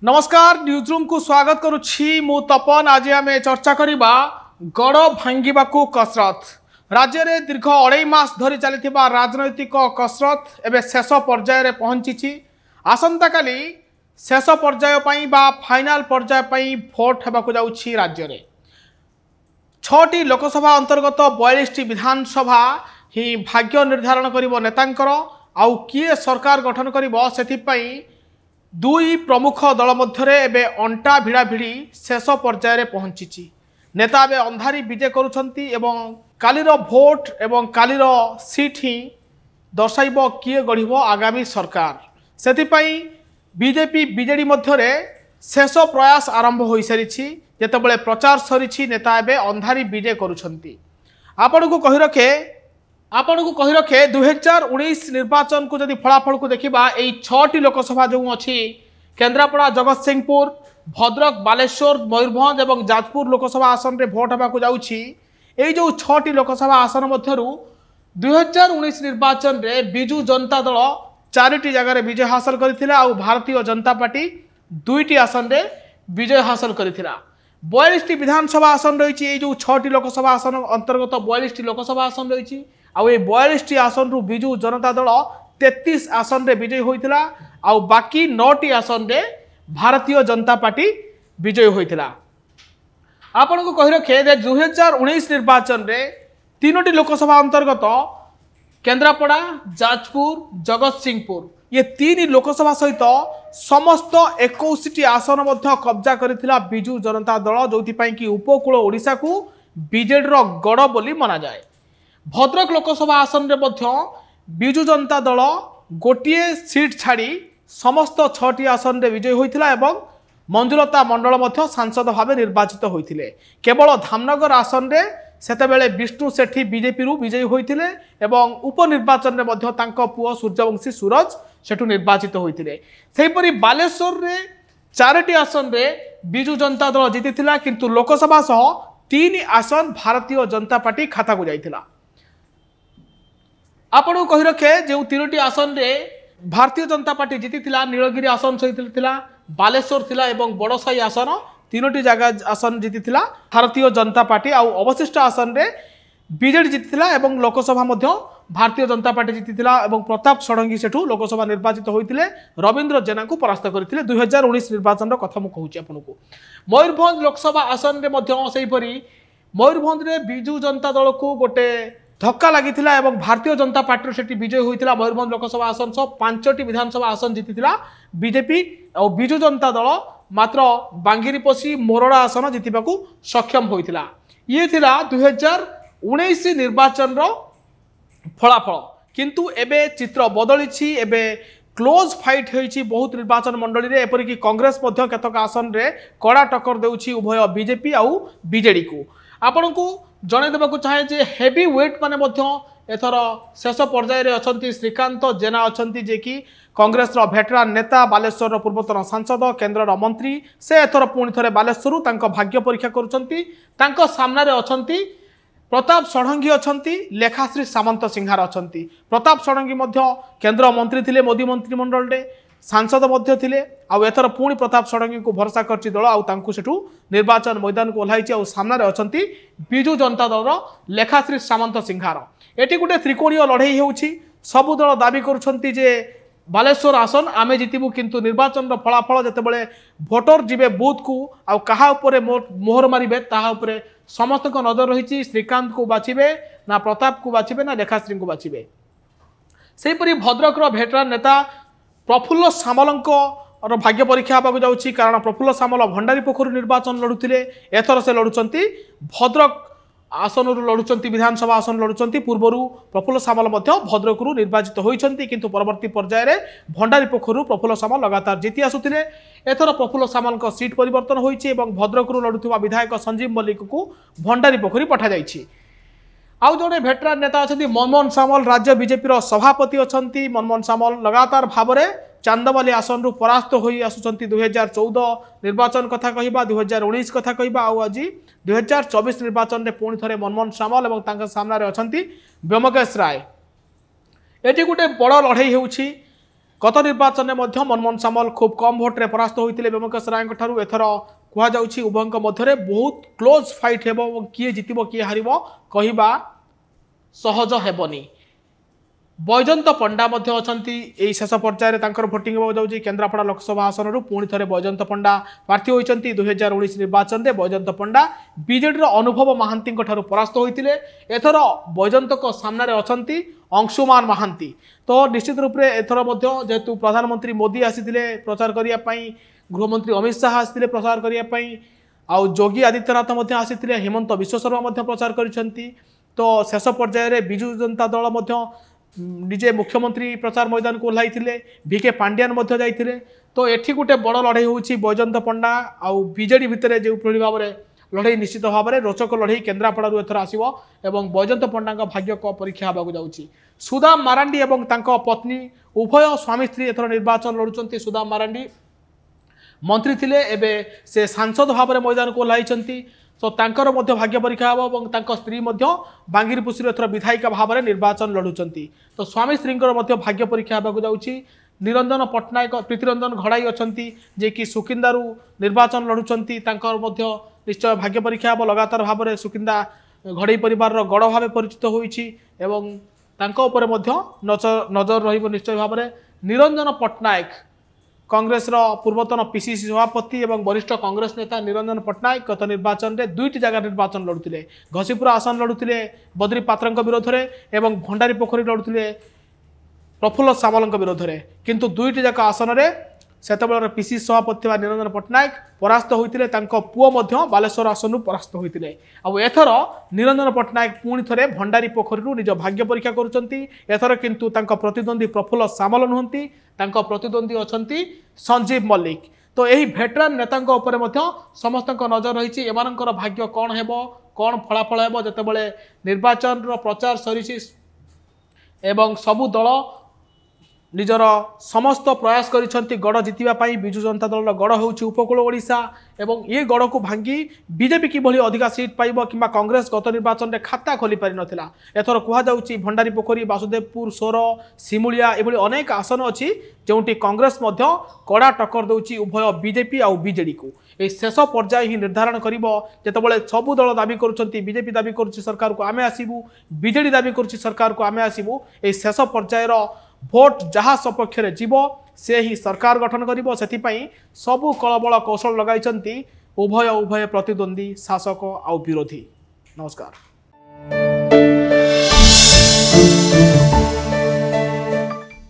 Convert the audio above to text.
नमस्कार news room को स्वागत करुछि मु तपन। आज आम चर्चा करबा गड़ भांगिबाकू कसरत। राज्य में दीर्घ 2.5 मास धरी चली राजनैतिक कसरत एवं शेष पर्यायर पहुंची। आसंता काली शेष पर्याय फाइनाल पर्याय भोट होगाकू जाउछि। राज्य में 6टी लोकसभा अंतर्गत 42टी विधानसभा ही भाग्य निर्धारण करिवो नेतांकर आउ किए सरकार गठन करिवो सेथिपई दुई प्रमुख दल मध्य एबे अंटा भिड़ा भिड़ी शेष पर्यायर पहुंची। नेता एबे अंधारी विजय करुछंती एवं कालीर भोट एवं कालीर सीट ही दर्शाइब किए गढ़िब आगामी सरकार। सेथिपई बीजेपी बीजेडी मध्य शेष प्रयास आरंभ हो सारी जेतेबेले प्रचार सरी नेता एबे अंधारी विजय करुछंती। आपन को कहि रखे 2019 निर्वाचन को जदि फलाफल को देखा यही 6टी लोकसभा जो अच्छी केन्द्रापड़ा जगतसिंहपुर भद्रक बालेश्वर मयूरभंज और जाजपुर लोकसभा आसन में भोट होगा जाऊँगी। यही जो 6टी लोकसभा आसन मध्य 2019 निर्वाचन में विजु जनता दल 4टी जगह विजय हासिल करथिला और भारतीय जनता पार्टी 2टी आसन में विजय हासिल करथिला। 42टी विधानसभा आसन रही जो 6टी लोकसभा आसन अंतर्गत 42टी लोकसभा आसन रही आउ 42टी आसन रु विजु जनता दल 33 आसन रे विजय होइतिला आउ बाकी 9टी आसन रे भारतीय जनता पार्टी विजय होइतिला। आपन को कहि रखे 2019 निर्वाचन रे 3टी लोकसभा अंतर्गत केन्द्रापड़ा जाजपुर जगतसिंहपुर ये 3 लोकसभा सहित समस्त 21टी आसन मध्य कब्जा करिथिला विजु जनता दल जोथि कि उपकूल ओडिशा को बीजेडी रो गड़ बोली माना जाए। भद्रक लोकसभा आसन में विजु जनता दल गोटे सीट छाड़ी समस्त 6टी आसन में विजय होता एवं मंजुलता मंडल सांसद भाव निर्वाचित होते। केवल धामनगर आसन में सेतेबेले विष्णु सेठी बीजेपी रु विजयी होते एवं उपनिर्वाचन में पुओ सूर्यवंशी सूरज सेठू निर्वाचित होते। सेहीपरि बालेश्वर रे 4टी आसन में विजु जनता दल जीति किंतु लोकसभा सह 3 आसन भारतीय जनता पार्टी खाता को जाइथिला। आपन को कहि रखे जो 3टी आसन रे भारतीय जनता पार्टी जीति नीलगिरी आसन सहित बालेश्वर थिला एवं बड़साई आसन 3टी जगह आसन जीति भारतीय जनता पार्टी आउ अवशिष्ट आसन रे बीजेडी जीति एवं लोकसभा मध्य भारतीय जनता पार्टी जीति एवं प्रताप षडंगी सेठू लोकसभा निर्वाचित होते रविंद्र जेना को परास्त करते 2019 निर्वाचन कथा मुझे कहूँ आपन को। मयूरभंज लोकसभा आसन में मयूरभंज रे विजु जनता दल को गोटे धक्का लगी भारतीय जनता पार्टी से विजय होता। मयूरभंज लोकसभा आसन सह 5टी विधानसभा आसन जीति बीजेपी और विजु जनता दल मात्र बांगिरीपोशी मोरड़ा आसन जीतवा सक्षम होता। ये थिला 2019 निर्वाचन फलाफल किंतु एबे चित्र बदली एबे क्लोज फाइट होइछि बहुत निर्वाचन मंडली रे एपरिक कांग्रेस केतक आसन रे कड़ा टक्कर देउछि उभय बीजेपी आउ बीजेडी को। आपण को जणे देबाकू चाहे जे हेवी वेट माने एथर शेष पर्याय रे अछंती श्रीकांत जेना अछंती जे कि कांग्रेस रो भेटरान नेता बालेश्वर रो पूर्वतन सांसद केंद्र रो मंत्री से एथर पुणी थरे बालेश्वर तांको भाग्य परीक्षा करुछंती। तांको सामना रे अछंती प्रताप षडंगी अछंती लेखाश्री सामंत सिंहार अछंती। प्रताप षडंगी मध्य केंद्र मंत्री थिले मोदी मंत्रिमंडल रे सांसद मध्य थिले आउ एथर पुणी प्रताप षडंगी को भरोसा करछि दल आउ तांकु सेठू निर्वाचन मैदान को ओह्लाइछि आउ सामना रे अछंती विजु जनता दल लेखाश्री सामंत सिंहार। एटी गुटे त्रिकोणीय लड़ाई होउछि। सबु दल दाबी करुछंती जे बालेश्वर आसन आमे जितिबु किंतु निर्वाचन फलाफल जेतेबेले भोटर जिबे बूथ को आउ कहा उपरे मोहर मारिबे ताहा उपरे समस्त को नजर रही। श्रीकांत को बाछिबे ना प्रताप को बाछिबे ना लेखाश्री को बाछिबे। सेहीपरि भद्रक भेटरान नेता प्रफुल्ल सामल भाग्य परीक्षा होगा जाऊँगी कारण प्रफुल्ल सामल भंडारी पोखर निर्वाचन लड़ुते एथर से लड़ुंट भद्रक आसन लड़ुंट विधानसभा आसन लड़ुंट पूर्वर प्रफुल्ल सामल भद्रक निर्वाचित होती किंतु परवर्ती पर्यायर भंडारी पोखर प्रफुल्ल सामल लगातार जीति आसुते। एथर प्रफुल्ल सामल सीट परिवर्तन होती भद्रक लड़ुवा विधायक संजीव मल्लिक को भंडारी पोखरी पठा जाइछि। आउ जड़े भेटरान नेता अच्छा मनमोहन सामल राज्य बीजेपी सभापति अच्छा मनमोहन सामल लगातार भाव में चांदबाली आसन रु परास्त हो आसुंच 2014 निर्वाचन कथा कहबा 2019 कथा कहबा आउ आज 2024 निर्वाचन में पुणी थे मनमोहन सामल और सामने अच्छा व्योमकेश राय। ये गोटे बड़ लड़ाई होउछि गत निर्वाचन में मनमोहन सामल खूब कम भोट्रे परास्त होते व्योमकेश राय एथर कहुच्छी उभयों मध्य बहुत क्लोज फाइट हेब किए जितब किए हार कहवा सहज हेबनी। बैजयंत पंडा अच्छा शेष पर्यायर भोटिंग जाऊँगी केन्द्रापड़ा लोकसभा आसन पुणी थे बैजयंत पंडा प्रार्थी होती 2019 निर्वाचन में बैजयंत पंडा बीजेडी अनुभव महांती परास्त होते एथर बैजयंत सामने अच्छा अंशुमान महांती। तो निश्चित रूप से एथर जेहेतु प्रधानमंत्री मोदी आसी प्रचार करने गृहमंत्री अमित शाह आसी प्रचार करने आउ योगी आदित्यनाथ आसी हेमंत विश्व शर्मा प्रचार कर तो शेष पर्यायर विजु जनता दल निजे मुख्यमंत्री प्रचार मैदान को ओह्लाई भिके पांड्यान जाइए। तो एठी गोटे बड़ लड़ाई होची बैजयंत पंडा आउ बीजेडी भितर जो भाव में लड़ाई निश्चित भाव में रोचक लड़ाई केन्द्रापड़ा एथर आसो एवं बैजयंत पंडा भाग्य परीक्षा होगा जाऊँगी। सुदाम मारांडी एवं तांको पत्नी उभय स्वामी स्त्री एथर निर्वाचन लड़ुंट। सुदाम मारांडी मंत्री थिले एबे से सांसद भाव में मैदान को ओह्लाई तो तांकर मध्य भाग्य परीक्षा हम और तांको स्त्री बांगिरपुसी एथर विधायिका भाव में निर्वाचन लड़ुंट। तो स्वामी स्त्री भाग्य परीक्षा होगा जाऊँगी। निरंजन पट्टनायक प्रीतिरंजन घड़ाई अच्छा जे कि सुकिंदारू निर्वाचन लड़ुंट निश्चय भाग्य परीक्षा हम लगातार भाव में सुकिंदा घड़ाई परिवार गड़ भाव परिचित होती नजर रही निश्चय भाव में। निरंजन पट्टनायक कांग्रेस पूर्वतन पीसीसी सभापति और वरिष्ठ कांग्रेस नेता निरंजन पट्टनायक गत निर्वाचन में दुईटी जगह निर्वाचन लड़ुते घसीपुरा आसन लड़ुते बद्री पात्र विरोध में भंडारी पोखरी लड़ुते प्रफुल्ल सामल विरोध में किंतु दुईटी जाक आसन में सेतबेलर पीसीसी सभापति निरंजन पट्टनायक परास्त होते पुओ बालेश्वर आसन परास्त होते एथर निरंजन पट्टनायक पुणी थे भंडारी पोखरी निज भाग्य परीक्षा करुँचर किंतु प्रतिद्वंदी प्रफुल्ल सामल नुहति प्रतिद्वंदी अच्छा संजीव मल्लिक। तो यही भेटरान नेता समस्त नजर रही एम भाग्य कौन हेब कौन फलाफल हेब जितेबाला निर्वाचन प्रचार सरी एवं सबु दल निजर समस्त प्रयास करिसेंती गड़ जितिबाई विजु जनता दल गड़ होउछि उपकूल ओडिशा एवं ये गड़ को भांगी बीजेपी किभली अधिका सीट पाइब किंबा कांग्रेस गत निर्वाचन में खाता खोली पारि नथिला। एथर कहा जाउछि भंडारी पोखरी बासुदेवपुर सोर सिमुलिया एभली अनेक आसन अछि जोंटी कांग्रेस मध्य कड़ा टक्कर दउछि उभय बीजेपी आउ बीजेडी को। ए शेष पर्याय ही निर्धारण करिबो जेतेबेले सबु दल दाबी करुछंती बीजेपी दाबी करुछि सरकार को आमे आसीबू बीजेडी दाबी करुछि सरकार को आमे आसीबू। ए शेष पर्यायर भोट जहाँ सपक्ष में जीव से ही सरकार गठन करिबो सेथिपई सबु कलबल कौशल लगाइछंती उभय प्रतिद्वंदी शासक आउ विरोधी। नमस्कार।